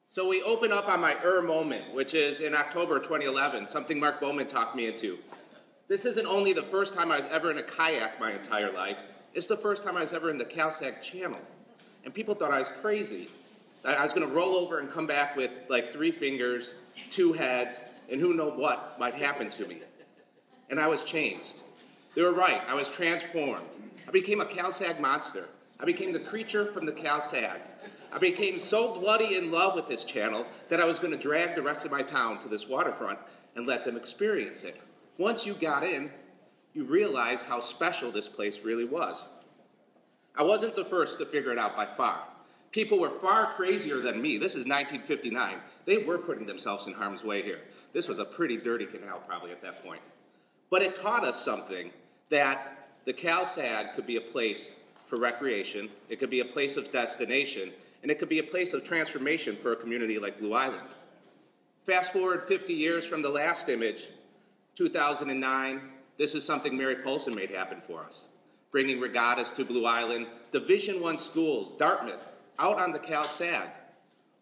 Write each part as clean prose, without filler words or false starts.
So we open up on my moment, which is in October 2011, something Mark Bowman talked me into. This isn't only the first time I was ever in a kayak my entire life, it's the first time I was ever in the Cal-Sag Channel. And people thought I was crazy. That I was going to roll over and come back with like 3 fingers, 2 heads, and who knows what might happen to me. And I was changed. They were right, I was transformed. I became a Cal-Sag monster. I became the creature from the Cal-Sag. I became so bloody in love with this channel that I was going to drag the rest of my town to this waterfront and let them experience it. Once you got in, you realized how special this place really was. I wasn't the first to figure it out by far. People were far crazier than me. This is 1959. They were putting themselves in harm's way here. This was a pretty dirty canal probably at that point. But it taught us something, that the Cal-Sag could be a place for recreation, it could be a place of destination, and it could be a place of transformation for a community like Blue Island. Fast forward 50 years from the last image, 2009, this is something Mary Polson made happen for us. Bringing regattas to Blue Island, Division I schools, Dartmouth, out on the Cal-Sag.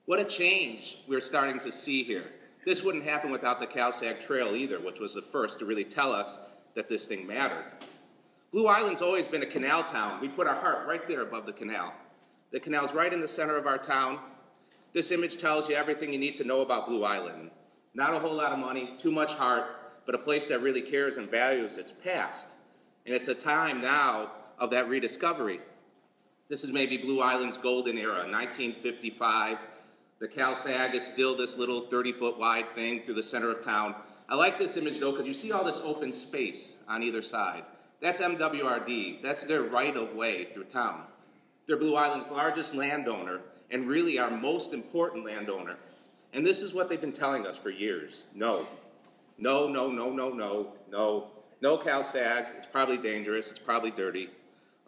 What a change we're starting to see here. This wouldn't happen without the Cal-Sag Trail either, which was the first to really tell us that this thing mattered. Blue Island's always been a canal town. We put our heart right there above the canal. The canal's right in the center of our town. This image tells you everything you need to know about Blue Island. Not a whole lot of money, too much heart, but a place that really cares and values its past. And it's a time now of that rediscovery. This is maybe Blue Island's golden era, 1955. The Cal-Sag is still this little 30-foot wide thing through the center of town. I like this image though because you see all this open space on either side. That's MWRD. That's their right-of-way through town. They're Blue Island's largest landowner and really our most important landowner. And this is what they've been telling us for years. No. No, no, no, no, no, no. No Cal-Sag. It's probably dangerous. It's probably dirty.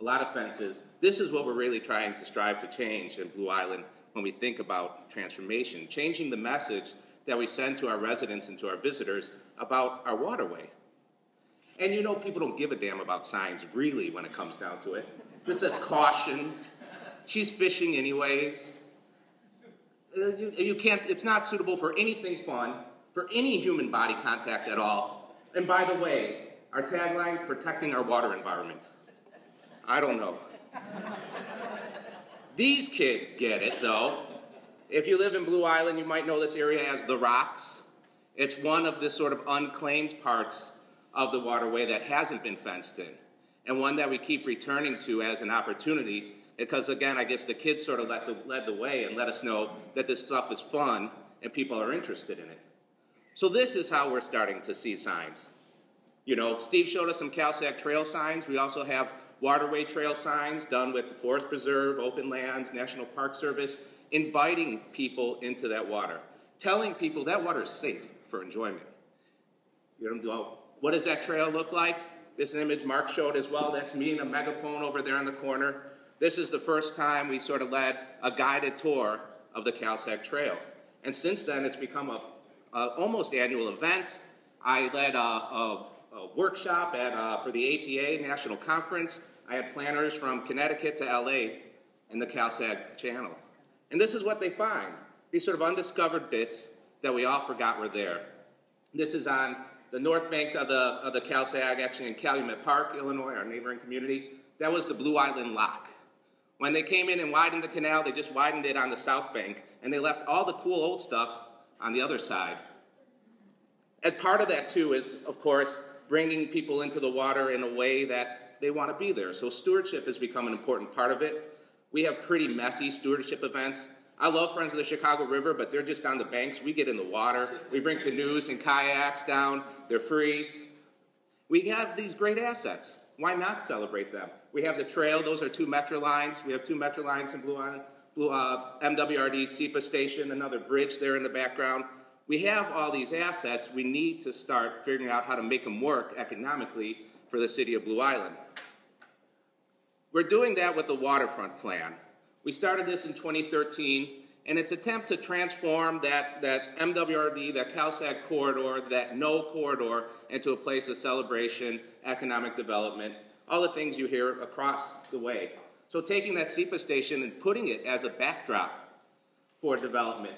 A lot of fences. This is what we're really trying to strive to change in Blue Island when we think about transformation. Changing the message that we send to our residents and to our visitors about our waterway. And you know people don't give a damn about signs, really, when it comes down to it. This says caution. She's fishing anyways. You can't, it's not suitable for anything fun, for any human body contact at all. And by the way, our tagline, protecting our water environment. I don't know. These kids get it, though. If you live in Blue Island, you might know this area as the Rocks. It's one of the sort of unclaimed parts of the waterway that hasn't been fenced in, and one that we keep returning to as an opportunity because, again, I guess the kids sort of led the way and let us know that this stuff is fun and people are interested in it. So this is how we're starting to see signs. You know, Steve showed us some Cal-Sag Trail signs. We also have waterway trail signs done with the Forest Preserve, Open Lands, National Park Service, inviting people into that water, telling people that water is safe for enjoyment. You know, what does that trail look like? This image Mark showed as well, that's me and a megaphone over there in the corner. This is the first time we sort of led a guided tour of the Cal-Sag Trail. And since then, it's become a almost annual event. I led a workshop for the APA National Conference. I had planners from Connecticut to LA in the Cal-Sag Channel. And this is what they find, these sort of undiscovered bits that we all forgot were there. This is on the north bank of the Cal-Sag, actually in Calumet Park, Illinois, our neighboring community. That was the Blue Island Lock. When they came in and widened the canal, they just widened it on the south bank, and they left all the cool old stuff on the other side. And part of that, too, is, of course, bringing people into the water in a way that they want to be there. So stewardship has become an important part of it. We have pretty messy stewardship events. I love Friends of the Chicago River, but they're just on the banks. We get in the water. We bring canoes and kayaks down. They're free. We have these great assets. Why not celebrate them? We have the trail. Those are 2 Metro lines. We have 2 Metro lines in Blue Island. MWRD, SEPA station, another bridge there in the background. We have all these assets. We need to start figuring out how to make them work economically for the city of Blue Island. We're doing that with the waterfront plan. We started this in 2013, and its attempt to transform that MWRD, that Cal-Sag corridor, that no corridor, into a place of celebration, economic development, all the things you hear across the way. So taking that SEPA station and putting it as a backdrop for development.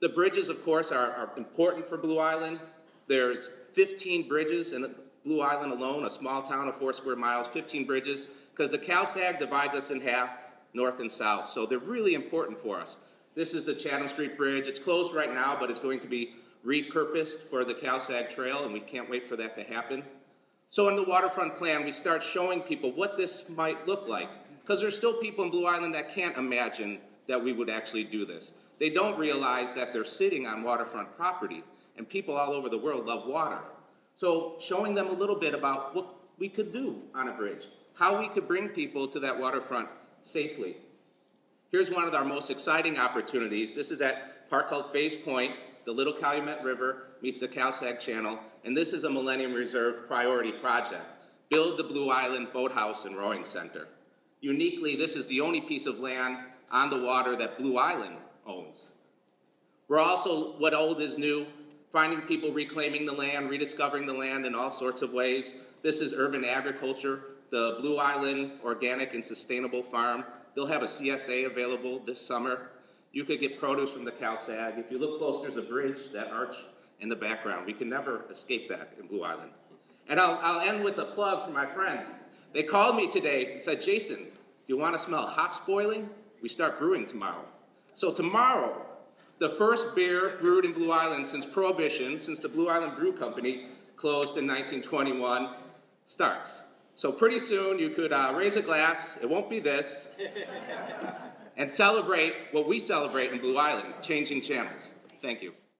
The bridges, of course, are important for Blue Island. There's 15 bridges in Blue Island alone, a small town of 4 square miles, 15 bridges, because the Cal-Sag divides us in half, north and south, so they're really important for us. This is the Chatham Street Bridge. It's closed right now, but it's going to be repurposed for the Cal-Sag Trail, and we can't wait for that to happen. So in the waterfront plan, we start showing people what this might look like, because there's still people in Blue Island that can't imagine that we would actually do this. They don't realize that they're sitting on waterfront property, and people all over the world love water. So showing them a little bit about what we could do on a bridge, how we could bring people to that waterfront safely. Here's one of our most exciting opportunities. This is at a park called Phase Point. The Little Calumet River meets the Cal-Sag Channel, and this is a Millennium Reserve priority project. Build the Blue Island Boathouse and Rowing Center. Uniquely, this is the only piece of land on the water that Blue Island owns. We're also, what old is new, finding people reclaiming the land, rediscovering the land in all sorts of ways. This is urban agriculture, the Blue Island Organic and Sustainable Farm. They'll have a CSA available this summer. You could get produce from the Cal-Sag. If you look close, there's a bridge, that arch in the background. We can never escape that in Blue Island. And I'll end with a plug for my friends. They called me today and said, Jason, do you want to smell hops boiling? We start brewing tomorrow. So tomorrow, the first beer brewed in Blue Island since Prohibition, since the Blue Island Brew Company closed in 1921, starts. So pretty soon you could raise a glass, it won't be this, and celebrate what we celebrate in Blue Island, changing channels. Thank you.